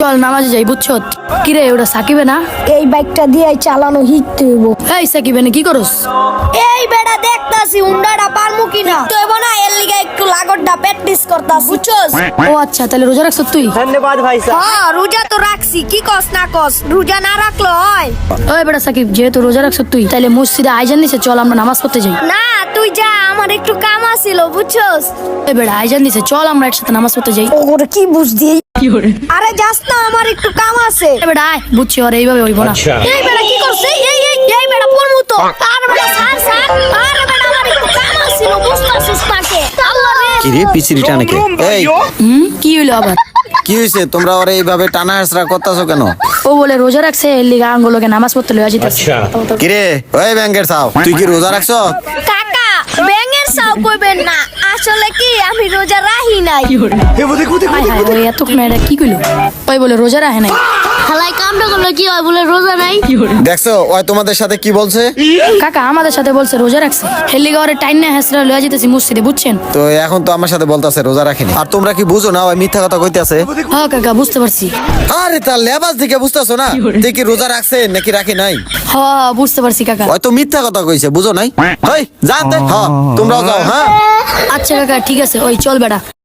চল নামাজে যাই বুঝছো কিরে ওটা সাকিবে না এই বাইকটা দিয়ে চালানো হিটতে হইব। এই সাকিবে না কি করস এই বেটা দেখতাছি উন্ডাটা পারমু কিনা তো না এর লিগে একটু লাগড়টা প্র্যাকটিস করতাছি বুঝছস। ও আচ্ছা তাহলে রোজা রাখছ তুই ধন্যবাদ ভাই সাহেব। হ্যাঁ রোজা তো রাখছি, কি কস না কস রোজা না রাখলো হয়। ওই বেটা সাকিব যেহেতু রোজা রাখছ তুই তাহলে মসজিদে আইজান দিছে চল আমরা নামাজ পড়তে যাই। না তুই যা, আমার একটু কাম আছিল বুঝছস। এই বেটা আইজান দিছে চল আমরা একসাথে নামাজ পড়তে যাই। ওরে কি বুঝদি? আরে যাস না, আমার একটু কাম আছে। এই বেটা আয় বুঝছি ওর এইভাবে হইব না। এই বেটা কি করছে? এই বেটা পড়মু তো। আর বেটা স্যার আরে বেটা আমার একটু কাম আছিল বুঝতাছিস নাকে। আল্লাহ রে কি রে পিছিয়ে টানে কে? এই কি হইলো আবার? কি হইছে? তোমরা ওরে এইভাবে টানা হেসরা করতেছো কেন? ও বলে রোজা রাখছে এর লিগে আঙ্গুলকে নামাজ পড়তে লইয়া যেতেছে। কি রে ওই ব্যাংকের চাও, তুই কি রোজা রাখছো? কাকা ব্যাঙের সাও কইবেন না, আসলে কি আমি রোজা রাখি নাই। হায় হায় ওই এতক্ষণ এটা কি কইলো? ওই বলে রোজা রাখে নাই। হালাই কামটা করলে কি হয় বলে রোজা নাই। দেখছো ওই তোমাদের সাথে কি বলছে? কাকা আমাদের সাথে বলছে রোজা রাখছে এর লিগে ওরে টাইন না হেসরা লইয়া যেতেছি মসজিদে বুঝছেন। তো এখন তো আমার সাথে বলতাছে রোজা রাখিনি, আর তোমরা কি বুঝো না ওই মিথ্যা কথা কইতাছে? হ্যাঁ কাকা বুঝতে পারছি। আরে তার লেবাস দেখে বুঝতাছো না যে কি রোজা রাখছে নাকি রাখি নাই? হ্যাঁ বুঝতে পারছি কাকা। ওই তো মিথ্যা কথা কইছে, বুঝো নাই? ওই যাতে হ্যাঁ তোমরাও যাও। হ্যাঁ আচ্ছা কাকা ঠিক আছে ওই চল বেটা।